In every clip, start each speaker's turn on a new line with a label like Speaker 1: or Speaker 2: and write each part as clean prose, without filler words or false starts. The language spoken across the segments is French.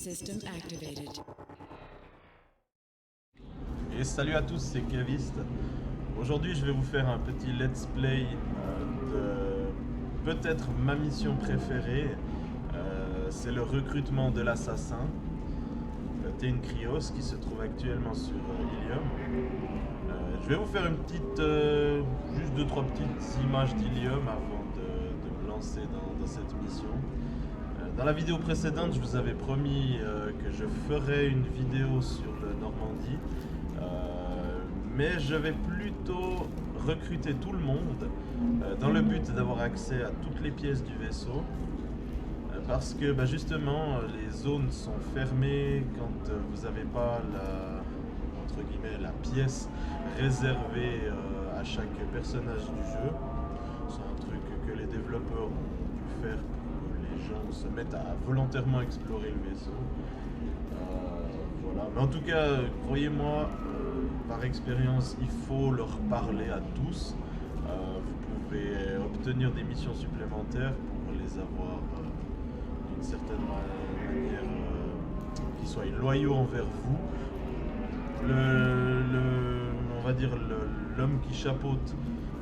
Speaker 1: System activated.
Speaker 2: Et salut à tous, c'est Kevist. Aujourd'hui, je vais vous faire un petit let's play de peut-être ma mission préférée. C'est le recrutement de l'assassin, Teinkrios, qui se trouve actuellement sur Ilium. Je vais vous faire une petite, juste 2-3 petites images d'Ilium avant de me lancer dans cette mission. Dans la vidéo précédente, je vous avais promis que je ferais une vidéo sur le Normandie. Mais je vais plutôt recruter tout le monde dans le but d'avoir accès à toutes les pièces du vaisseau. Parce que justement, les zones sont fermées quand vous n'avez pas entre guillemets, la pièce réservée à chaque personnage du jeu. C'est un truc que les développeurs ont dû faire pour que les gens se mettent à volontairement explorer le vaisseau. Voilà. Mais en tout cas, croyez-moi, par expérience, il faut leur parler à tous. Vous pouvez obtenir des missions supplémentaires pour les avoir d'une certaine manière qui soient loyaux envers vous. On va dire l'homme qui chapeaute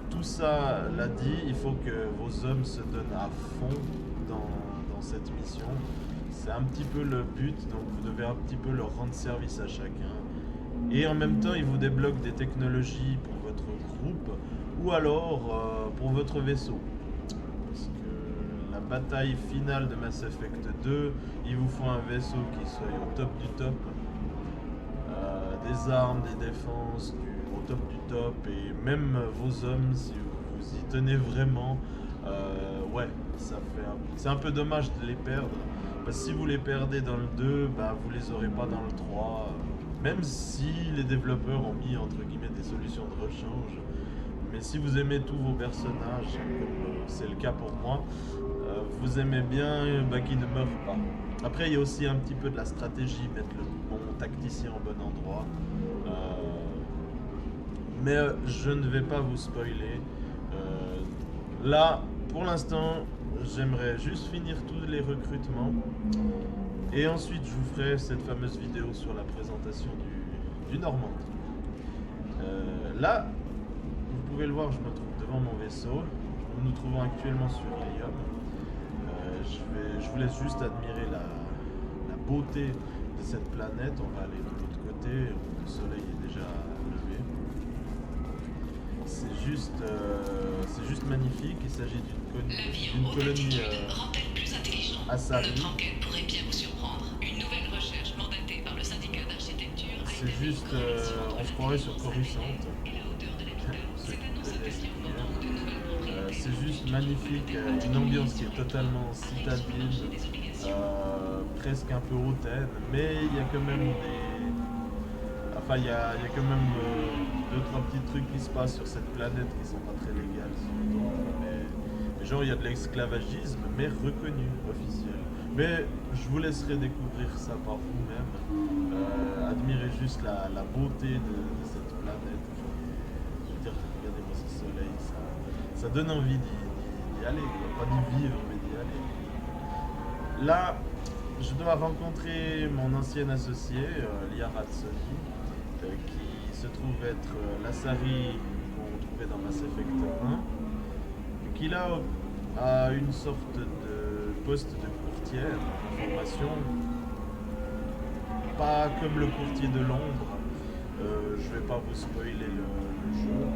Speaker 2: tout ça l'a dit, il faut que vos hommes se donnent à fond dans cette mission. C'est un petit peu le but, donc vous devez un petit peu leur rendre service à chacun. Et en même temps, ils vous débloquent des technologies pour votre groupe ou alors pour votre vaisseau. Parce que la bataille finale de Mass Effect 2, il vous faut un vaisseau qui soit au top du top. Des armes, des défenses, au top du top. Et même vos hommes, si vous y tenez vraiment, ouais, c'est un peu dommage de les perdre. Parce que si vous les perdez dans le 2, vous les aurez pas dans le 3. Même si les développeurs ont mis entre guillemets des solutions de rechange. Mais si vous aimez tous vos personnages, comme c'est le cas pour moi, vous aimez bien qu'ils ne meurent pas. Après, il y a aussi un petit peu de la stratégie, mettre le bon tacticien au bon endroit. Mais je ne vais pas vous spoiler. Là, pour l'instant, j'aimerais juste finir tous les recrutements. Et ensuite, je vous ferai cette fameuse vidéo sur la présentation du Normandie. Là, vous pouvez le voir, je me trouve devant mon vaisseau. Nous nous trouvons actuellement sur Ilium. Je vous laisse juste admirer la beauté de cette planète. On va aller de l'autre côté. Le soleil est déjà levé. C'est juste magnifique. Il s'agit d'une colonie Asari. C'est juste, on se croirait sur Coruscant. C'est juste magnifique, une ambiance qui est totalement citadine, presque un peu hautaine, mais il y a quand même il y a quand même 2-3 petits trucs qui se passent sur cette planète qui sont pas très légales, mais genre il y a de l'esclavagisme, mais reconnu, officiel. Mais je vous laisserai découvrir ça par vous-même. Admirez juste la beauté de cette planète. Je veux dire, regardez-moi ce soleil, ça donne envie d'y aller, quoi. Pas d'y vivre, mais d'y aller. Là, je dois rencontrer mon ancien associé, Liara Tsoni, qui se trouve être l'Asari qu'on trouvait dans Mass Effect 1, qui là a une sorte de poste de courtière en formation, pas comme le courtier de l'ombre. Je vais pas vous spoiler le jeu,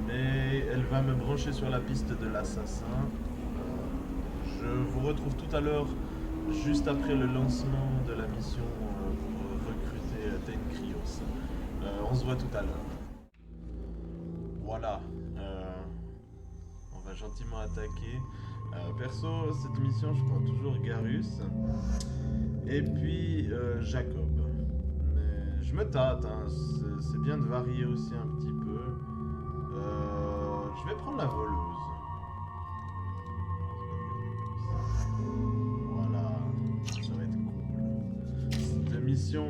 Speaker 2: mais elle va me brancher sur la piste de l'assassin. Je vous retrouve tout à l'heure, juste après le lancement de la mission pour recruter Teinkrios. On se voit tout à l'heure. Voilà, on va gentiment attaquer. Perso, cette mission, je prends toujours Garus et puis Jacob. Mais je me tâte, hein. C'est bien de varier aussi un petit peu. Je vais prendre la voleuse. Voilà, ça va être cool. Cette mission,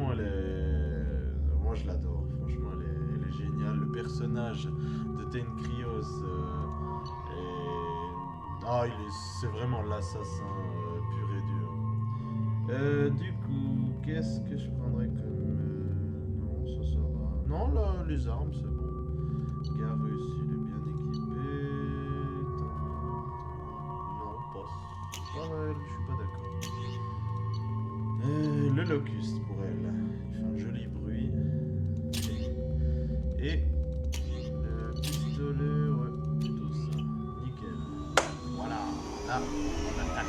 Speaker 2: moi je l'adore. Franchement, elle est géniale. Le personnage de Teinkrios c'est vraiment l'assassin pur et dur. Du coup, qu'est-ce que je prendrais comme... non, ça va. Non, là, les armes, c'est bon. Gare réussi, il est bien équipé. Non, pas mal, je suis pas d'accord. Le locust pour elle. Il fait un joli bruit. Et le pistolet, ouais, plutôt ça. Nickel. Voilà, là, on attaque.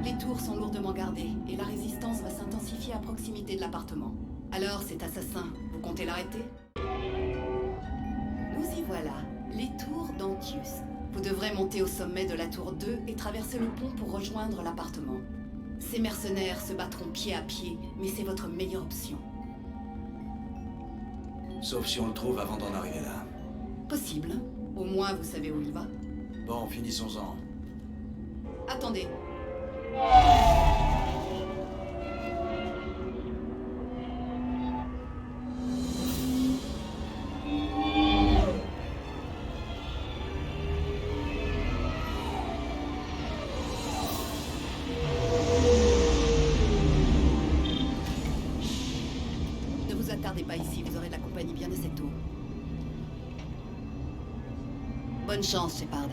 Speaker 1: Les tours sont lourdement gardées et la résistance va s'intensifier à proximité de l'appartement. Alors, cet assassin, vous comptez l'arrêter? Nous y voilà, les tours d'Antius. Vous devrez monter au sommet de la tour 2 et traverser le pont pour rejoindre l'appartement. Ces mercenaires se battront pied à pied, mais c'est votre meilleure option.
Speaker 3: Sauf si on le trouve avant d'en arriver là.
Speaker 1: Possible. Au moins, vous savez où il va.
Speaker 3: Bon, finissons-en.
Speaker 1: Attendez. Ne vous attardez pas ici, vous aurez de la compagnie bien assez tôt. Bonne chance, Shepard.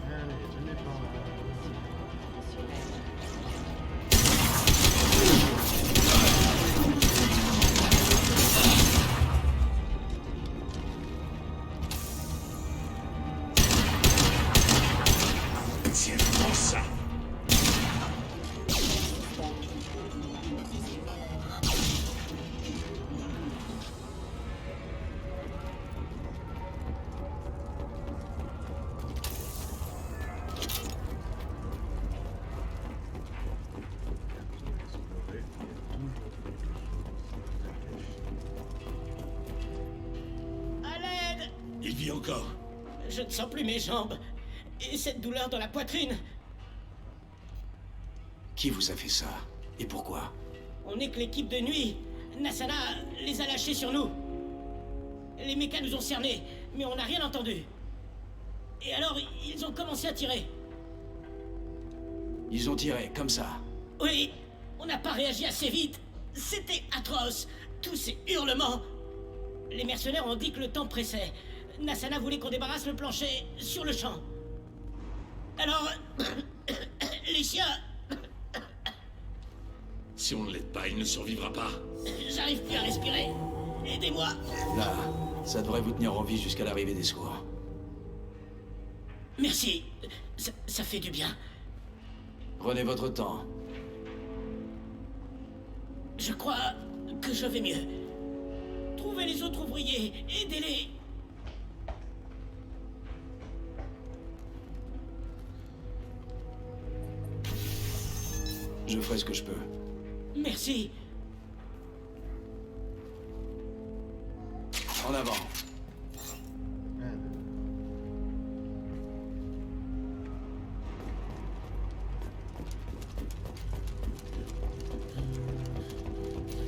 Speaker 2: Allez, venez par là.
Speaker 4: C'est pour ça.
Speaker 5: À l'aide!
Speaker 4: Il vit encore.
Speaker 5: Je ne sens plus mes jambes. Et cette douleur dans la poitrine.
Speaker 3: Qui vous a fait ça? Et pourquoi?
Speaker 5: On n'est que l'équipe de nuit. Nassana les a lâchés sur nous. Les mécas nous ont cernés, mais on n'a rien entendu. Et alors, ils ont commencé à tirer.
Speaker 3: Ils ont tiré, comme ça.
Speaker 5: Oui, on n'a pas réagi assez vite. C'était atroce. Tous ces hurlements. Les mercenaires ont dit que le temps pressait. Nassana voulait qu'on débarrasse le plancher sur le champ. Alors, les chiens...
Speaker 4: Si on ne l'aide pas, il ne survivra pas.
Speaker 5: J'arrive plus à respirer. Aidez-moi.
Speaker 3: Là, ça devrait vous tenir en vie jusqu'à l'arrivée des secours.
Speaker 5: Merci. Ça fait du bien.
Speaker 3: Prenez votre temps.
Speaker 5: Je crois que je vais mieux. Trouvez les autres ouvriers. Aidez-les.
Speaker 3: Je ferai ce que je peux.
Speaker 5: Merci.
Speaker 3: En avant.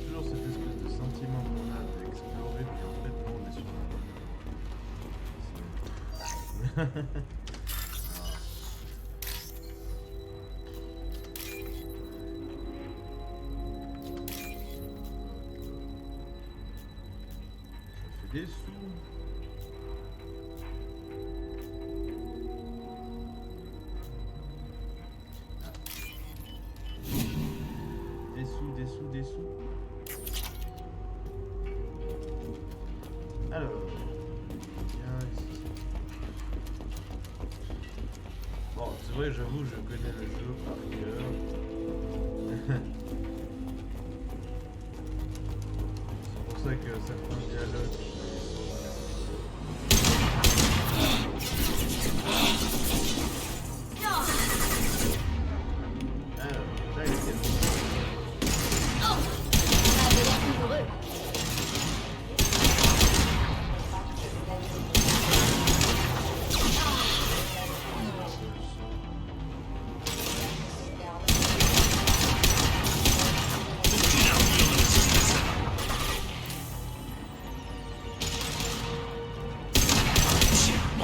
Speaker 2: Toujours cette espèce de sentiment qu'on a d'explorer, puis en fait, non, on est sur un... Ça fait des sous. Des sous. Alors, bien ici. Bon, c'est vrai, j'avoue, je connais le jeu par cœur. C'est pour ça que certains dialogues...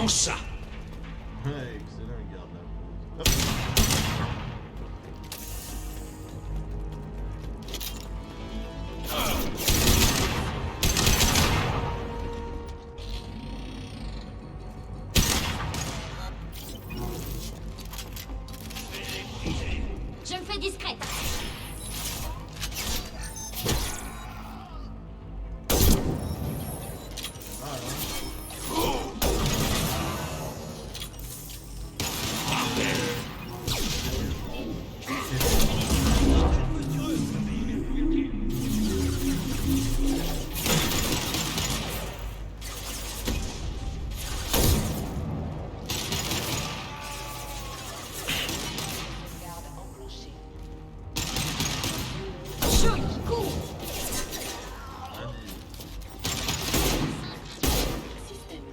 Speaker 4: Mange ça.
Speaker 2: Ouais, excellent, il garde la pause. Hop.
Speaker 6: Je me fais discrète. Joli coup. Système.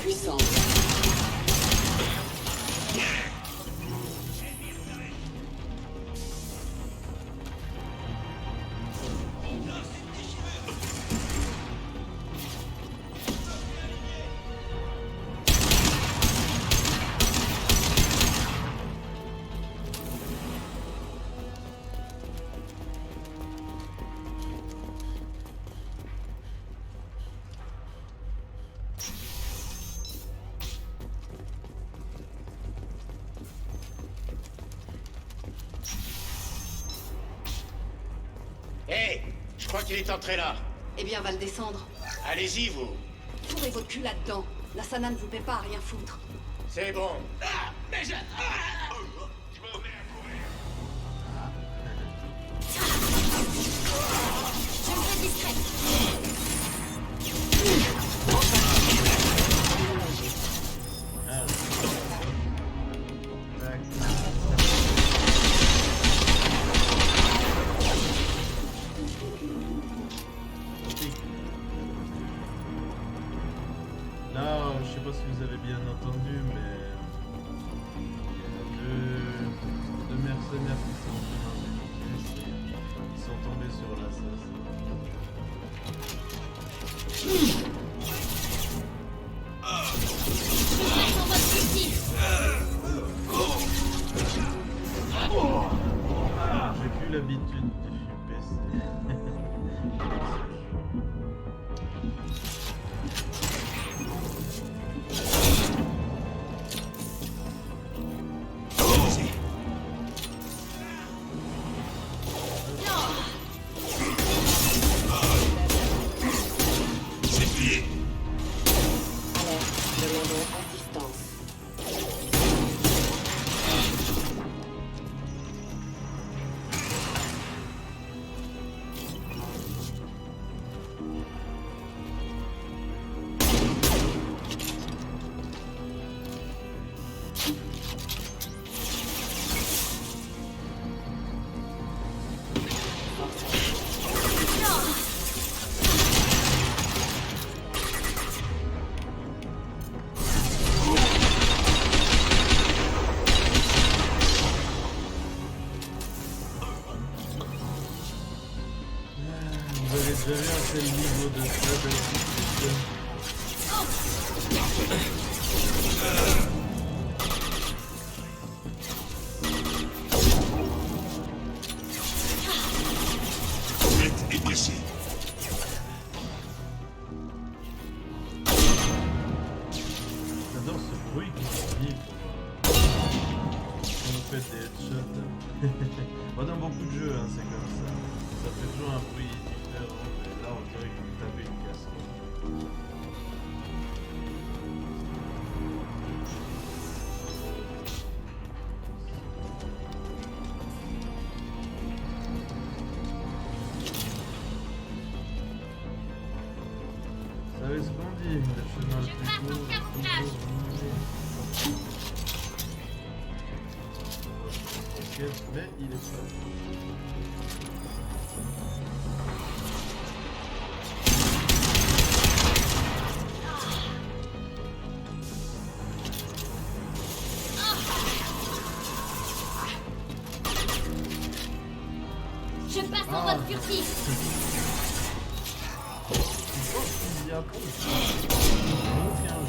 Speaker 6: Puissant.
Speaker 7: Hé, je crois qu'il est entré là.
Speaker 1: Eh bien, va le descendre.
Speaker 7: Allez-y, vous.
Speaker 1: Fourrez votre cul là-dedans. La Sana ne vous paie pas à rien foutre.
Speaker 7: C'est bon.
Speaker 4: Ah, mais je... Ah
Speaker 7: Je me remets à courir.
Speaker 6: Je me fais discrète.
Speaker 2: Là, je sais pas si vous avez bien entendu, mais il y a deux mercenaires qui sont entrés dans une pièce et ils sont tombés sur l'assassin.
Speaker 6: Sur votre fusil.
Speaker 2: J'ai plus l'habitude du PC.
Speaker 4: C'est plié.
Speaker 1: Alerte, demandons assistance.
Speaker 2: Vous avez déjà vu un tel niveau de stabilité?
Speaker 4: Faites et passez.
Speaker 2: J'adore ce bruit qui finit quand vous faites des headshots. Bon, dans beaucoup de jeux, hein, c'est comme ça. Ça fait toujours un bruit différent, mais là on dirait que vous tapez une casserole. savez ce qu'on dit, le chemin le plus court, toujours ok, mais il est pas.
Speaker 6: Je passe en mode furtif.
Speaker 2: Il y a aucun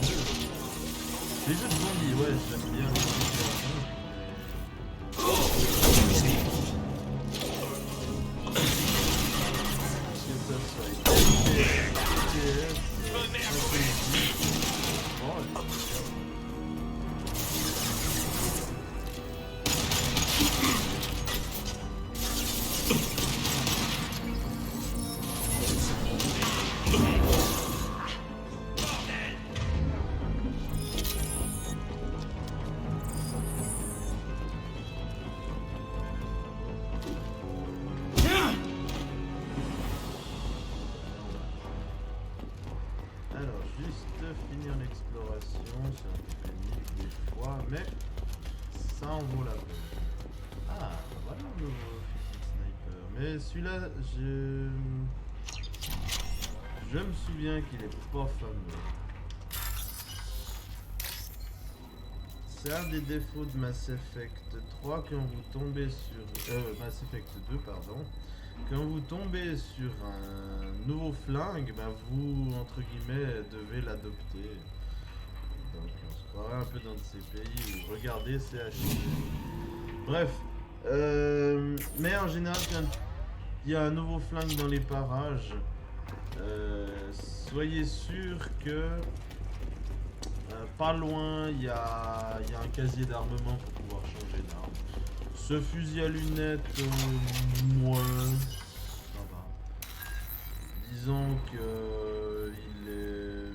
Speaker 2: jeu. Les jeux de zombies, ouais, j'aime bien. Alors, juste finir l'exploration, c'est un peu pénible des fois, mais ça en vaut la peine. Ah, voilà un nouveau fusil sniper. Mais celui-là, je me souviens qu'il est pas fameux. C'est un des défauts de Mass Effect 3 quand vous tombez sur... Mass Effect 2, pardon. Quand vous tombez sur un nouveau flingue, ben vous, entre guillemets, devez l'adopter. Donc on se croirait un peu dans de ces pays où regardez, c'est acheté. Bref. Mais en général, quand il y a un nouveau flingue dans les parages, soyez sûr que pas loin, il y a un casier d'armement pour pouvoir changer d'arme. Ce fusil à lunettes, moins, ça va. Disons que il est...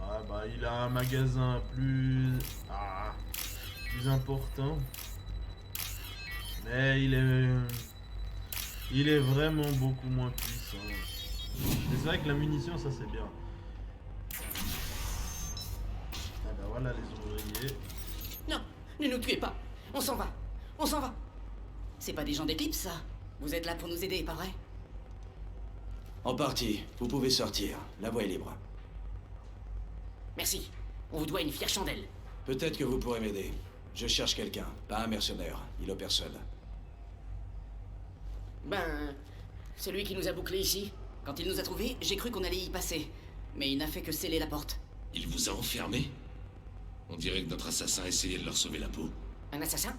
Speaker 2: Ah bah il a un magasin plus important. Mais il est vraiment beaucoup moins puissant. Mais c'est vrai que la munition, ça c'est bien. Ah bah voilà les ouvriers.
Speaker 1: Non, ne nous tuez pas. On s'en va. On s'en va. C'est pas des gens d'Eclipse, ça. Vous êtes là pour nous aider, pas vrai?
Speaker 3: En partie. Vous pouvez sortir. La voie est libre.
Speaker 1: Merci. On vous doit une fière chandelle.
Speaker 3: Peut-être que vous pourrez m'aider. Je cherche quelqu'un, pas un mercenaire. Il opère seul.
Speaker 1: Ben, celui qui nous a bouclés ici. Quand il nous a trouvés, j'ai cru qu'on allait y passer. Mais il n'a fait que sceller la porte.
Speaker 4: Il vous a enfermé? On dirait que notre assassin essayait de leur sauver la peau.
Speaker 1: Un assassin?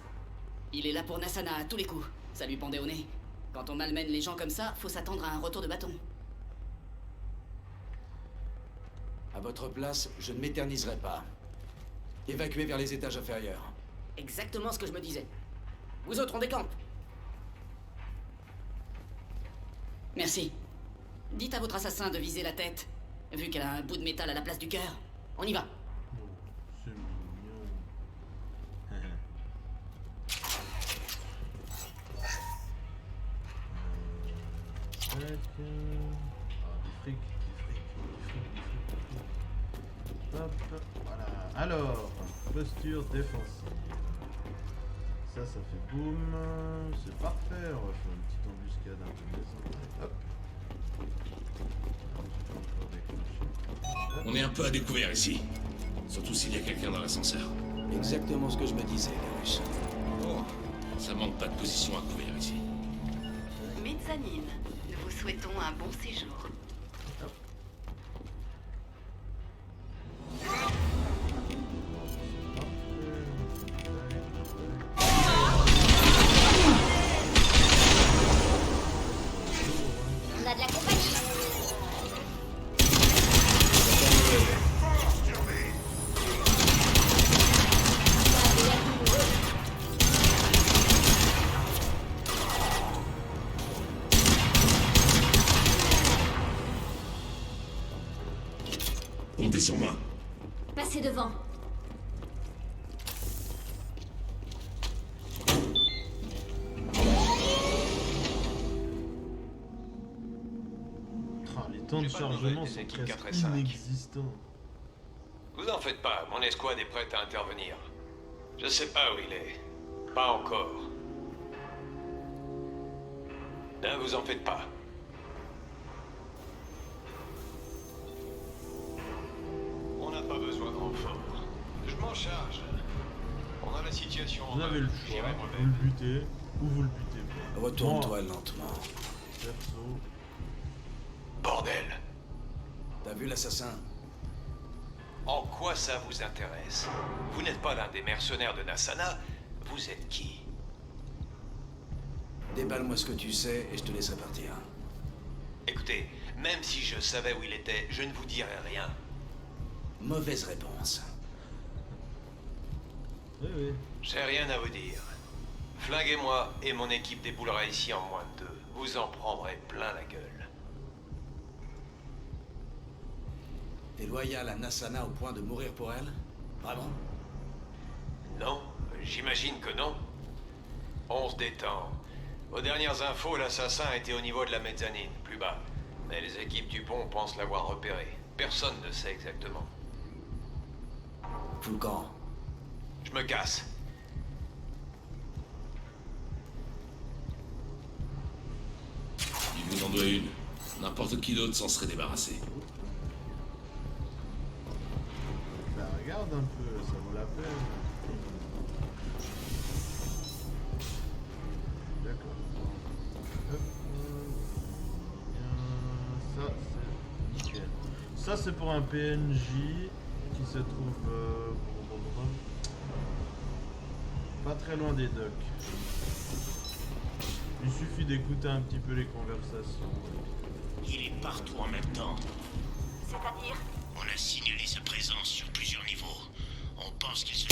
Speaker 1: Il est là pour Nassana à tous les coups. Ça lui pendait au nez. Quand on malmène les gens comme ça, faut s'attendre à un retour de bâton.
Speaker 3: À votre place, je ne m'éterniserai pas. Évacuez vers les étages inférieurs.
Speaker 1: Exactement ce que je me disais. Vous autres, on décampe. Merci. Dites à votre assassin de viser la tête, vu qu'elle a un bout de métal à la place du cœur. On y va.
Speaker 2: Oh, c'est mignon. Tac. Ah, du fric. Hop, voilà. Alors, posture défensive. Ça fait boum. C'est parfait. On va faire une petite embuscade un peu décentrée. Hop. Encore déclenché. Hop.
Speaker 4: On est un peu à découvert ici. Surtout s'il y a quelqu'un dans l'ascenseur.
Speaker 3: Exactement ce que je me disais, Garus.
Speaker 4: Oh, ça manque pas de position à couvert ici.
Speaker 1: Mezzanine, nous vous souhaitons un bon séjour.
Speaker 6: On a de la compagnie.
Speaker 4: Comptez sur moi.
Speaker 6: Passez devant.
Speaker 2: Ah, les temps de
Speaker 8: J'ai pas de
Speaker 2: chargement
Speaker 8: nouvelles des
Speaker 2: sont
Speaker 8: équipes
Speaker 2: presque
Speaker 8: 4 et 5.
Speaker 2: inexistants.
Speaker 8: Vous en faites pas, mon escouade est prête à intervenir. Je sais pas où il est. Pas encore. Ne vous en faites pas. On n'a pas besoin de renfort. Je m'en charge. On a la situation en
Speaker 2: Vous avez
Speaker 8: main.
Speaker 2: le
Speaker 8: J'irai
Speaker 2: choix,
Speaker 8: moi-même.
Speaker 2: vous le butez ou vous le butez pas.
Speaker 3: Retourne-toi lentement.
Speaker 2: Perso,
Speaker 8: Bordel.
Speaker 3: T'as vu l'assassin?
Speaker 8: En quoi ça vous intéresse? Vous n'êtes pas l'un des mercenaires de Nassana. Vous êtes qui?
Speaker 3: Déballe-moi ce que tu sais et je te laisserai partir.
Speaker 8: Écoutez, même si je savais où il était, je ne vous dirais rien.
Speaker 3: Mauvaise réponse.
Speaker 2: oui, oui.
Speaker 8: J'ai rien à vous dire. Flinguez-moi et mon équipe déboulera ici en moins de 2. Vous en prendrez plein la gueule.
Speaker 3: T'es loyal à Nassana au point de mourir pour elle? Vraiment?
Speaker 8: Non? J'imagine que non. On se détend. Aux dernières infos, l'assassin était au niveau de la mezzanine, plus bas. Mais les équipes du pont pensent l'avoir repéré. Personne ne sait exactement.
Speaker 3: Fous le camp.
Speaker 8: Je me casse.
Speaker 4: Il vous en doit une. N'importe qui d'autre s'en serait débarrassé.
Speaker 2: Bah regarde un peu, ça vaut la peine. D'accord. Hop, ça c'est nickel. Ça c'est pour un PNJ qui se trouve pas très loin des docks. Il suffit d'écouter un petit peu les conversations.
Speaker 7: Il est partout en même temps.
Speaker 6: C'est-à-dire?
Speaker 7: On a signalé sa présence sur plusieurs niveaux. On pense qu'il se...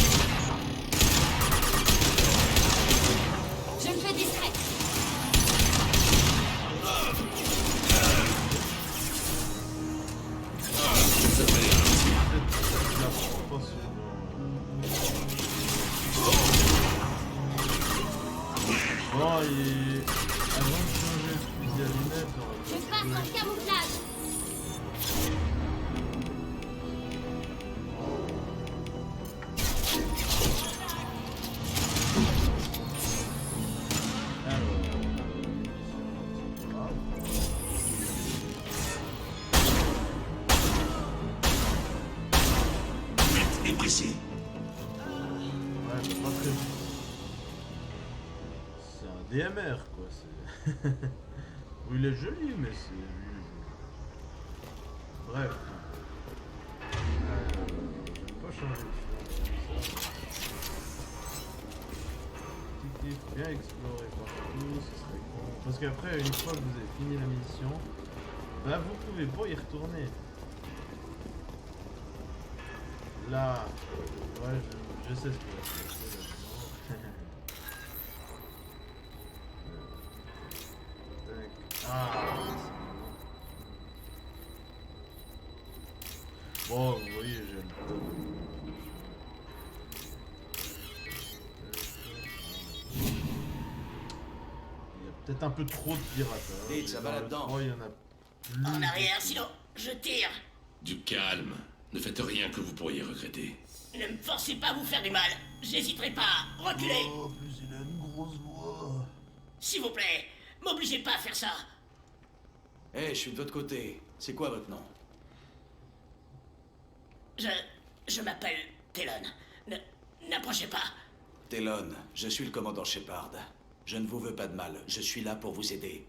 Speaker 6: Je me fais discret.
Speaker 4: Ça peut aller ralentir.
Speaker 2: La proportion. Bon, et avant de changer le fusil à lunettes,
Speaker 6: Je passe en camouflage.
Speaker 7: est pressé.
Speaker 2: ouais, c'est pas très... C'est un DMR, quoi. C'est... oui, il est joli, mais c'est... Bref. Je vais pas changer de fond. Petit bien explorer partout, ce serait con. Parce qu'après, une fois que vous avez fini la mission, bah vous pouvez pas y retourner. Là, ouais, je sais ce qu'il va se passer là-dedans. Ah, bon, vous voyez, j'ai le temps. Il y a peut-être un peu trop de pirates. Hein.
Speaker 3: Vite, ça va
Speaker 2: Dans le
Speaker 3: là-dedans.
Speaker 2: 3, il y en a plus.
Speaker 5: En arrière, sinon, je tire.
Speaker 4: Du calme. Ne faites rien que vous pourriez regretter.
Speaker 5: Ne me forcez pas à vous faire du mal. J'hésiterai pas. Reculez.
Speaker 2: Oh, plus il a une grosse voix.
Speaker 5: S'il vous plaît, m'obligez pas à faire ça.
Speaker 3: Hé, je suis de votre côté. C'est quoi votre nom?
Speaker 5: Je m'appelle Talon. N'approchez pas.
Speaker 3: Talon, je suis le commandant Shepard. Je ne vous veux pas de mal. Je suis là pour vous aider.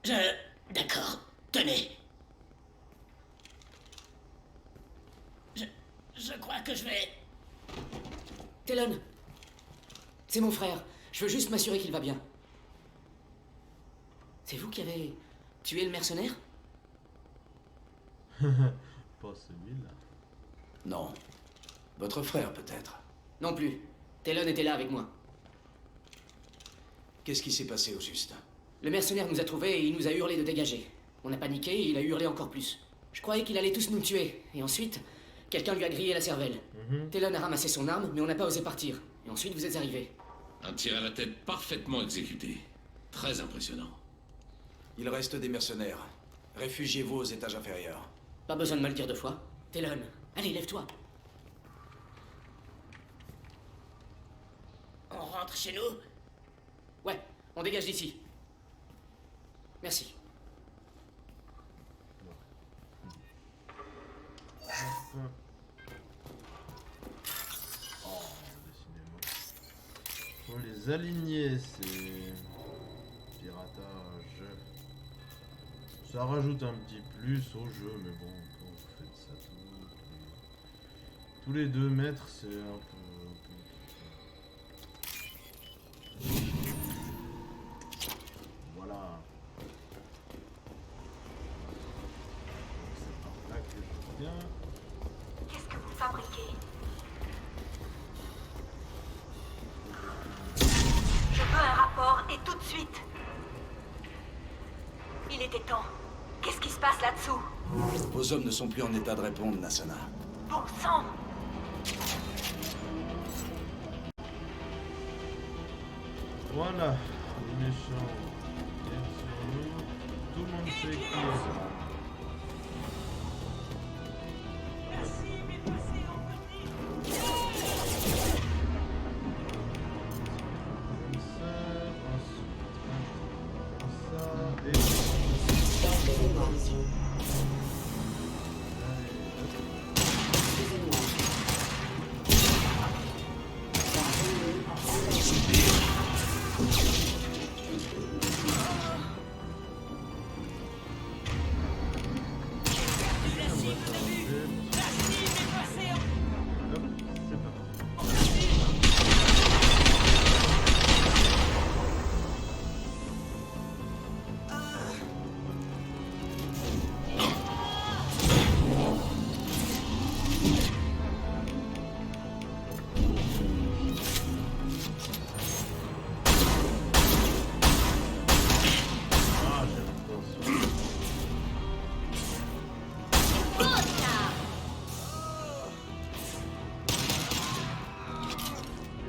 Speaker 5: D'accord. Tenez. Je crois que je vais...
Speaker 9: Talon, c'est mon frère. Je veux juste m'assurer qu'il va bien. C'est vous qui avez tué le mercenaire?
Speaker 2: Pas celui-là.
Speaker 3: Non. Votre frère, peut-être.
Speaker 9: Non plus. Talon était là avec moi.
Speaker 3: Qu'est-ce qui s'est passé au juste?
Speaker 9: Le mercenaire nous a trouvés et il nous a hurlé de dégager. On a paniqué et il a hurlé encore plus. Je croyais qu'il allait tous nous tuer. Et ensuite, quelqu'un lui a grillé la cervelle. Talon a ramassé son arme, mais on n'a pas osé partir. Et ensuite, vous êtes arrivés.
Speaker 4: Un tir à la tête parfaitement exécuté. Très impressionnant.
Speaker 3: Il reste des mercenaires. Réfugiez-vous aux étages inférieurs.
Speaker 9: Pas besoin de me le dire deux fois. Talon, allez, lève-toi.
Speaker 5: On rentre chez nous?
Speaker 9: Ouais, on dégage d'ici. Merci.
Speaker 2: Hop. Oh, décidément. Faut les aligner, ces piratages. Ça rajoute un petit plus au jeu, mais bon, quand vous faites ça tous les 2 mètres, c'est un peu... Voilà. C'est par là que je viens.
Speaker 6: Qu'est-ce que vous fabriquez? Je veux un rapport et tout de suite. Il était temps. Qu'est-ce qui se passe là-dessous?
Speaker 3: Vos hommes ne sont plus en état de répondre, Nasana.
Speaker 6: Bon sang!
Speaker 2: Voilà, les méchants viennent sur nous. Tout le monde sait qui est ça. Comme ça, ensuite, comme ça, et...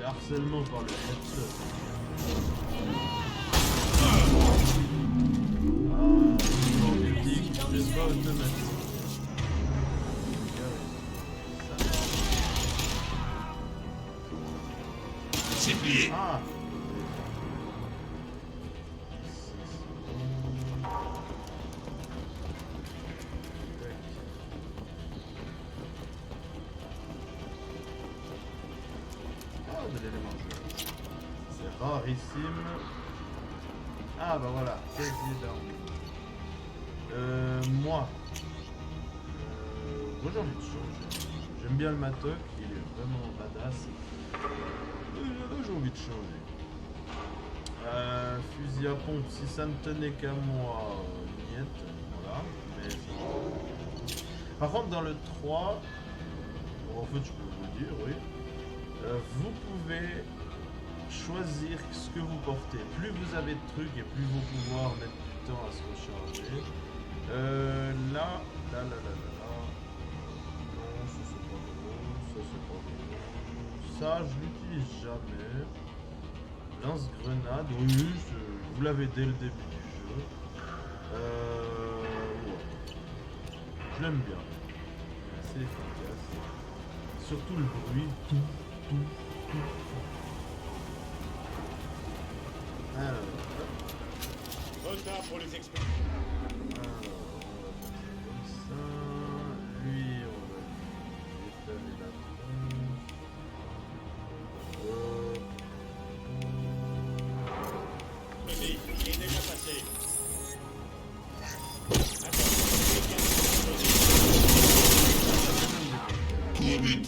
Speaker 2: Harcèlement par le headshot. Magnétique, c'est pas automatique.
Speaker 4: C'est plié.
Speaker 2: Ah! De l'élément de jeu. C'est rarissime. Ah bah voilà, casier d'armes. Moi j'ai envie de changer. J'aime bien le matok, il est vraiment badass. J'ai envie de changer. Fusil à pompe, si ça ne tenait qu'à moi, niette, voilà. Mais par contre dans le 3, en fait je peux vous le dire, oui. Vous pouvez choisir ce que vous portez. Plus vous avez de trucs et plus vos pouvoirs mettent du temps à se recharger. Là. Non, ça c'est pas bon. Ça c'est pas bon. Ça je l'utilise jamais. Lance-grenade, oui, vous l'avez dès le début du jeu. Ouais. Je l'aime bien. C'est efficace. Surtout le bruit. Alors,
Speaker 7: Retard pour les expériences.
Speaker 2: alors, on va faire comme ça. Lui, on va lui étaler la tronche.
Speaker 7: Vas-y, il est déjà passé.
Speaker 4: Au but.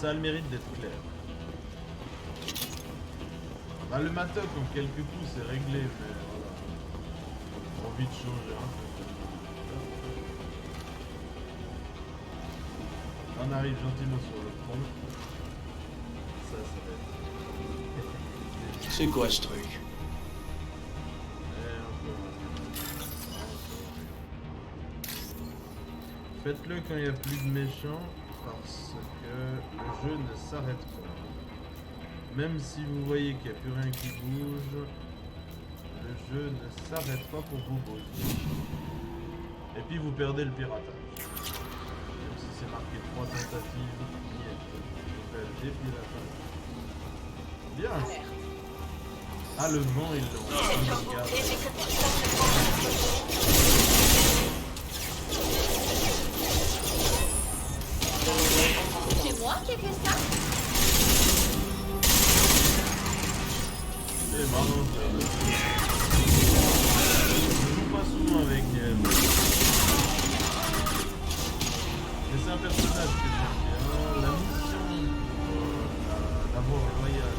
Speaker 2: ça a le mérite d'être clair. Bah, le matok en quelques coups c'est réglé, mais voilà. J'ai envie de changer un peu. On arrive gentiment sur le pont. Ça va être...
Speaker 3: C'est quoi ce truc?
Speaker 2: Faites-le quand il n'y a plus de méchants, parce que le jeu ne s'arrête pas. Même si vous voyez qu'il n'y a plus rien qui bouge, le jeu ne s'arrête pas pour vous bosser. Et puis vous perdez le piratage. Même si c'est marqué 3 tentatives, vous perdez le piratage. Bien. Ah, le vent, il le regarde.
Speaker 6: C'est moi qui ai fait ça?
Speaker 2: C'est marrant ça. Je joue pas souvent avec elle. Mais c'est un personnage que j'aime bien. La mission pour l'avoir royal.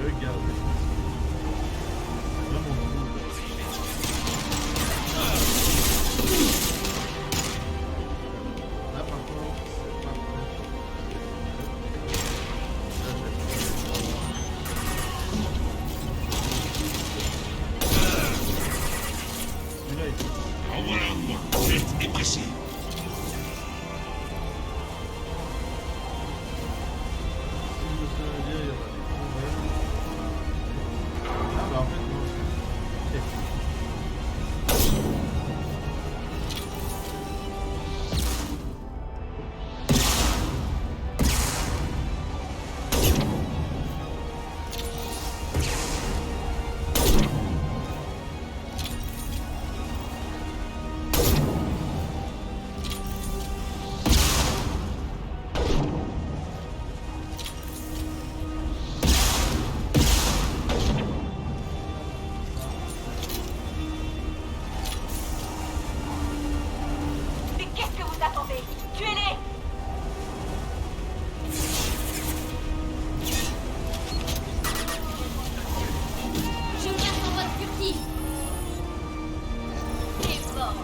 Speaker 2: Regardez. C'est vraiment cool. Là par contre, c'est parfait. Celui-là est...
Speaker 4: En voilà un de moi, vite et précis.
Speaker 2: Si je me souviens bien, il y aura des problèmes. Ah bah en fait non.
Speaker 6: Mais qu'est-ce que vous attendez? Tuez-les! Je viens sur votre furtif! C'est mort!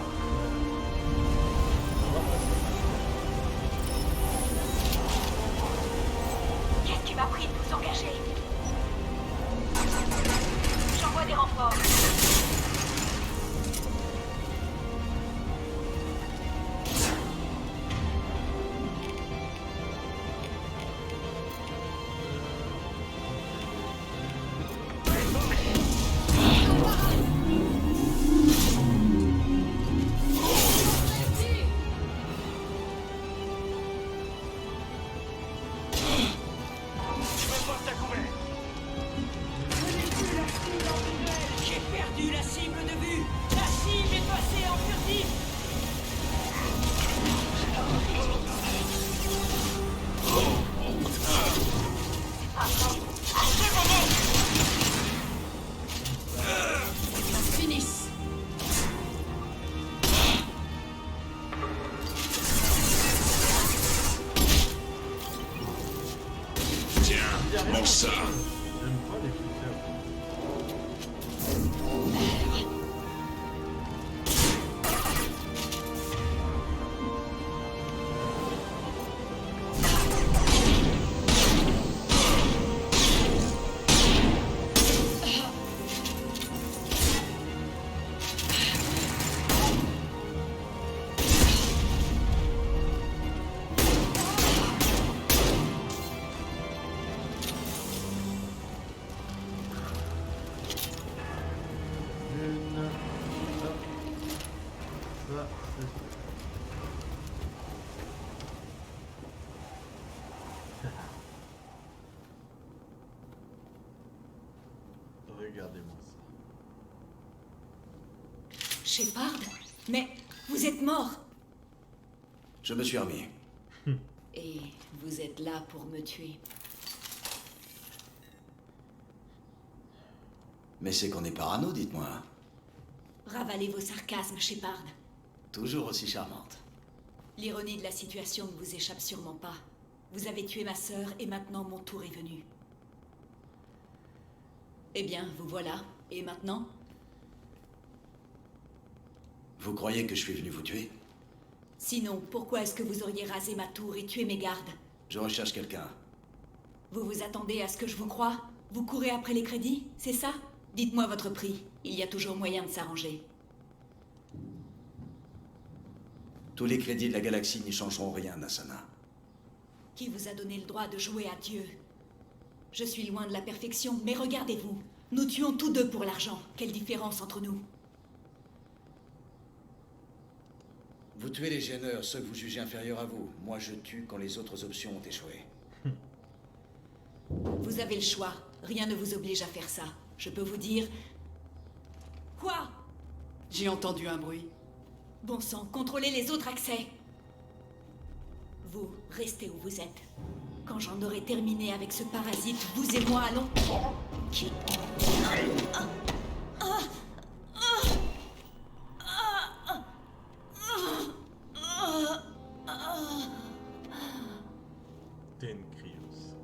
Speaker 6: Qu'est-ce qui m'a pris de vous engager? J'envoie des renforts.
Speaker 5: J'ai perdu la cible de vue. La cible est passée en furtif.
Speaker 1: Finisse.
Speaker 4: Tiens, mange ça.
Speaker 2: J'aime pas les flippers. Ça, c'est sûr. Regardez-moi ça.
Speaker 10: Shepard? Mais vous êtes mort!
Speaker 3: Je me suis remis.
Speaker 1: Et vous êtes là pour me tuer.
Speaker 3: Mais c'est qu'on est parano, dites-moi.
Speaker 10: Ravalez vos sarcasmes, Shepard.
Speaker 3: Toujours aussi charmante.
Speaker 10: L'ironie de la situation ne vous échappe sûrement pas. Vous avez tué ma sœur et maintenant mon tour est venu. Eh bien, vous voilà. Et maintenant?
Speaker 3: Vous croyez que je suis venu vous tuer?
Speaker 10: Sinon, pourquoi est-ce que vous auriez rasé ma tour et tué mes gardes?
Speaker 3: Je recherche quelqu'un.
Speaker 10: Vous vous attendez à ce que je vous croie? Vous courez après les crédits, c'est ça? Dites-moi votre prix. Il y a toujours moyen de s'arranger.
Speaker 3: Tous les crédits de la galaxie n'y changeront rien, Nassana.
Speaker 10: Qui vous a donné le droit de jouer à Dieu? Je suis loin de la perfection, mais regardez-vous. Nous tuons tous deux pour l'argent. Quelle différence entre nous?
Speaker 3: Vous tuez les gêneurs, ceux que vous jugez inférieurs à vous. Moi, je tue quand les autres options ont échoué.
Speaker 10: Vous avez le choix. Rien ne vous oblige à faire ça. Je peux vous dire... Quoi?
Speaker 1: J'ai entendu un bruit.
Speaker 10: Bon sang, contrôlez les autres accès. Vous, restez où vous êtes. Quand j'en aurai terminé avec ce parasite, vous et moi allons... Qui...
Speaker 2: T'es une Krios.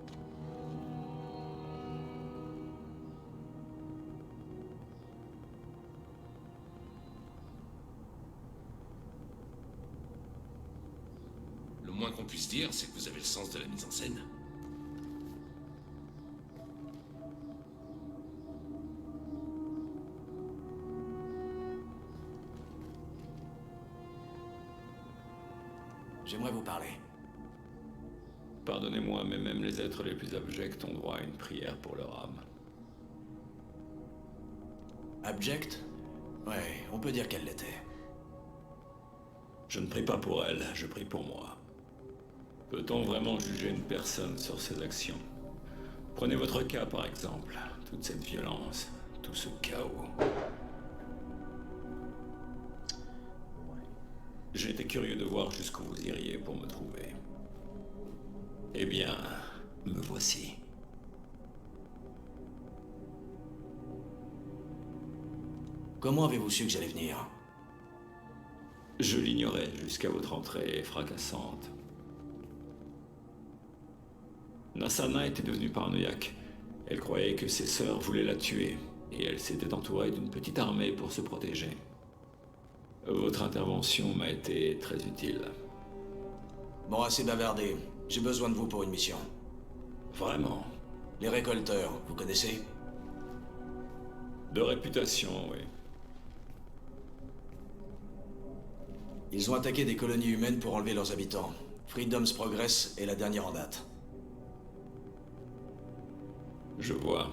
Speaker 4: Le moins qu'on puisse dire, c'est que vous avez le sens de la mise en scène.
Speaker 3: J'aimerais vous parler.
Speaker 11: Pardonnez-moi, mais même les êtres les plus abjects ont droit à une prière pour leur âme.
Speaker 3: Abject? Ouais, on peut dire qu'elle l'était.
Speaker 11: Je ne prie pas pour elle, je prie pour moi. Peut-on vraiment juger une personne sur ses actions? Prenez votre cas par exemple. Toute cette violence, tout ce chaos. J'ai été curieux de voir jusqu'où vous iriez pour me trouver. Eh bien, me voici.
Speaker 3: Comment avez-vous su que j'allais venir?
Speaker 11: Je l'ignorais jusqu'à votre entrée fracassante. Nassana était devenue paranoïaque. Elle croyait que ses sœurs voulaient la tuer, et elle s'était entourée d'une petite armée pour se protéger. Votre intervention m'a été très utile.
Speaker 3: Bon, assez bavardé. J'ai besoin de vous pour une mission.
Speaker 11: Vraiment?
Speaker 3: Les récolteurs, vous connaissez?
Speaker 11: De réputation, oui.
Speaker 3: Ils ont attaqué des colonies humaines pour enlever leurs habitants. Freedom's Progress est la dernière en date.
Speaker 11: Je vois.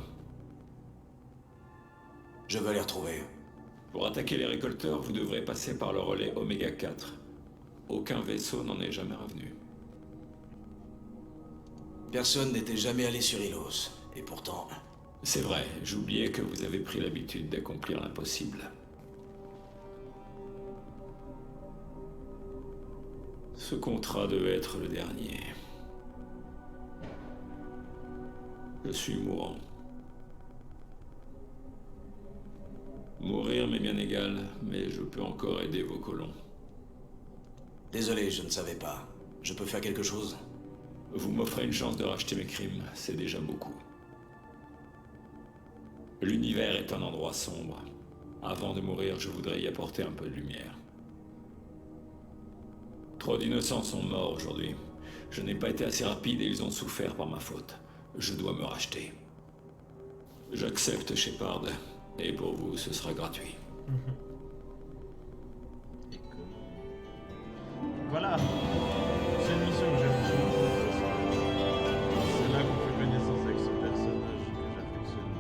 Speaker 3: Je veux les retrouver.
Speaker 11: Pour attaquer les récolteurs, vous devrez passer par le relais Oméga 4. Aucun vaisseau n'en est jamais revenu.
Speaker 3: Personne n'était jamais allé sur Ilos. Et pourtant...
Speaker 11: C'est vrai, j'oubliais que vous avez pris l'habitude d'accomplir l'impossible. Ce contrat devait être le dernier. Je suis mourant. Mourir m'est bien égal, mais je peux encore aider vos colons.
Speaker 3: Désolé, je ne savais pas. Je peux faire quelque chose?
Speaker 11: Vous m'offrez une chance de racheter mes crimes, c'est déjà beaucoup. L'univers est un endroit sombre. Avant de mourir, je voudrais y apporter un peu de lumière. Trop d'innocents sont morts aujourd'hui. Je n'ai pas été assez rapide et ils ont souffert par ma faute. Je dois me racheter. J'accepte, Shepard. Et pour vous, ce sera gratuit.
Speaker 2: Et comment... Voilà. C'est une mission que j'aime beaucoup. C'est là qu'on fait connaissance avec ce personnage que j'affectionne.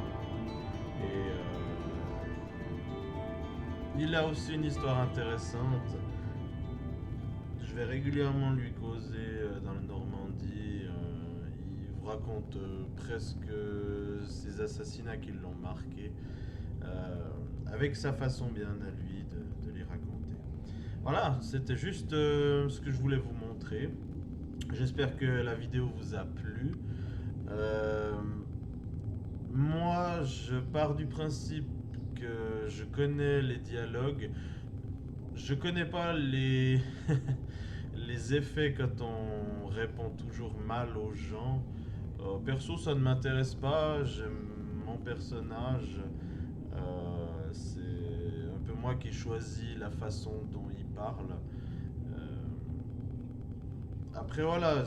Speaker 2: Et il a aussi une histoire intéressante. Je vais régulièrement lui causer dans la Normandie. Il vous raconte presque ses assassinats qui l'ont marqué. Avec sa façon bien à lui de les raconter. Voilà, c'était juste ce que je voulais vous montrer. J'espère que la vidéo vous a plu. Moi, je pars du principe que que je connais les dialogues. Je connais pas les les effets quand on répond toujours mal aux gens. Perso, ça ne m'intéresse pas. J'aime mon personnage. C'est un peu moi qui choisis la façon dont il parle. Après voilà,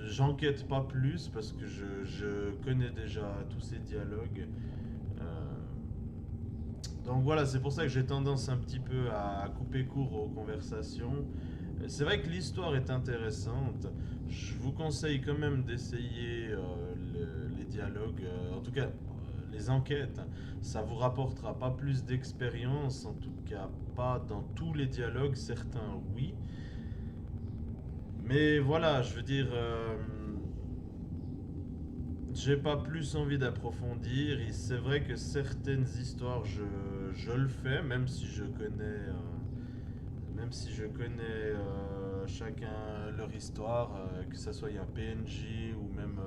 Speaker 2: j'enquête pas plus parce que je connais déjà tous ces dialogues. Donc voilà, c'est pour ça que j'ai tendance un petit peu à couper court aux conversations. C'est vrai que l'histoire est intéressante. Je vous conseille quand même d'essayer les dialogues, en tout cas les enquêtes. Ça vous rapportera pas plus d'expérience, en tout cas pas dans tous les dialogues, certains oui. Mais voilà, je veux dire, j'ai pas plus envie d'approfondir. Et c'est vrai que certaines histoires, je le fais, même si je connais, chacun leur histoire, que ce soit un PNJ ou même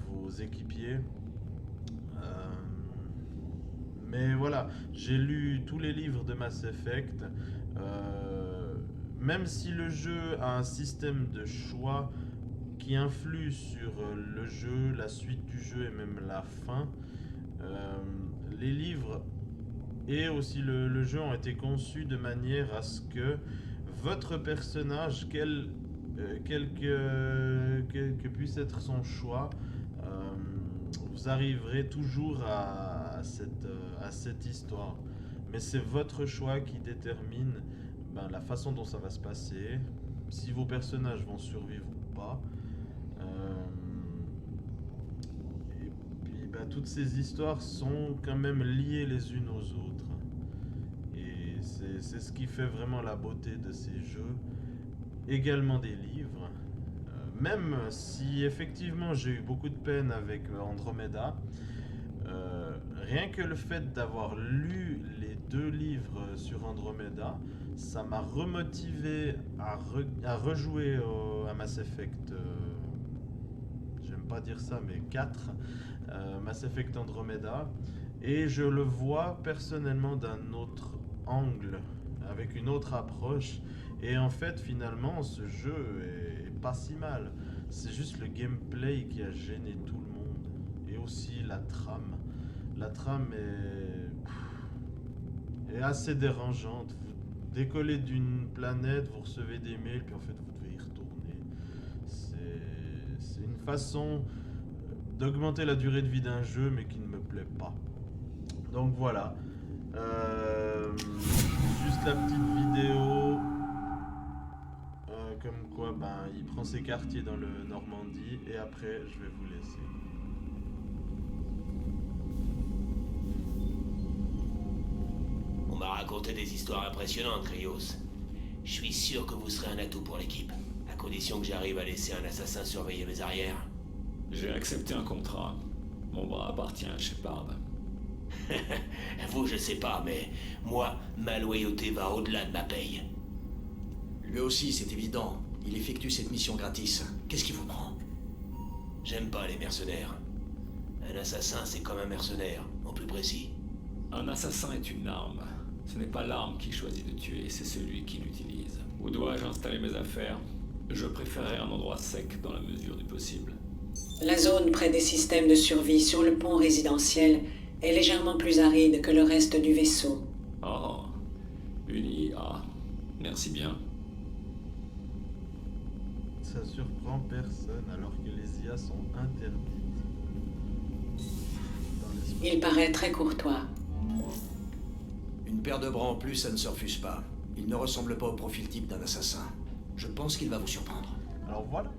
Speaker 2: vos équipiers. Mais voilà, j'ai lu tous les livres de Mass Effect. Même si le jeu a un système de choix qui influe sur le jeu, la suite du jeu et même la fin, les livres et aussi le jeu ont été conçus de manière à ce que votre personnage, quel que puisse être son choix, vous arriverez toujours à cette histoire. Mais c'est votre choix qui détermine la façon dont ça va se passer, si vos personnages vont survivre ou pas. Et puis toutes ces histoires sont quand même liées les unes aux autres. Et c'est ce qui fait vraiment la beauté de ces jeux. Également des livres. Même si effectivement j'ai eu beaucoup de peine avec Andromeda, rien que le fait d'avoir lu les 2 livres sur Andromeda, ça m'a remotivé à rejouer à Mass Effect, j'aime pas dire ça, mais 4, Mass Effect Andromeda, et je le vois personnellement d'un autre angle, avec une autre approche, et en fait finalement ce jeu est pas si mal, c'est juste le gameplay qui a gêné tout le monde, et aussi la trame. La trame est assez dérangeante. Vous décollez d'une planète, vous recevez des mails, puis en fait vous devez y retourner. C'est une façon d'augmenter la durée de vie d'un jeu, mais qui ne me plaît pas. Donc voilà. Juste la petite vidéo. Comme quoi, il prend ses quartiers dans le Normandie, et après je vais vous laisser.
Speaker 7: On m'a raconté des histoires impressionnantes, Krios. Je suis sûr que vous serez un atout pour l'équipe, à condition que j'arrive à laisser un assassin surveiller mes arrières.
Speaker 11: J'ai accepté un contrat. Mon bras appartient à Shepard.
Speaker 7: Vous, je sais pas, mais moi, ma loyauté va au-delà de ma paye.
Speaker 3: Lui aussi, c'est évident. Il effectue cette mission gratis. Qu'est-ce qui vous prend?
Speaker 7: J'aime pas les mercenaires. Un assassin, c'est comme un mercenaire, en plus précis.
Speaker 11: Un assassin est une arme. Ce n'est pas l'arme qui choisit de tuer, c'est celui qui l'utilise. Où dois-je installer mes affaires? Je préférerais un endroit sec dans la mesure du possible.
Speaker 12: La zone près des systèmes de survie sur le pont résidentiel est légèrement plus aride que le reste du vaisseau.
Speaker 11: Oh, une IA. Merci bien.
Speaker 2: Ça surprend personne alors que les IA sont interdites.
Speaker 12: Il paraît très courtois.
Speaker 3: Une paire de bras en plus, ça ne se refuse pas. Il ne ressemble pas au profil type d'un assassin. Je pense qu'il va vous surprendre.
Speaker 2: Alors voilà.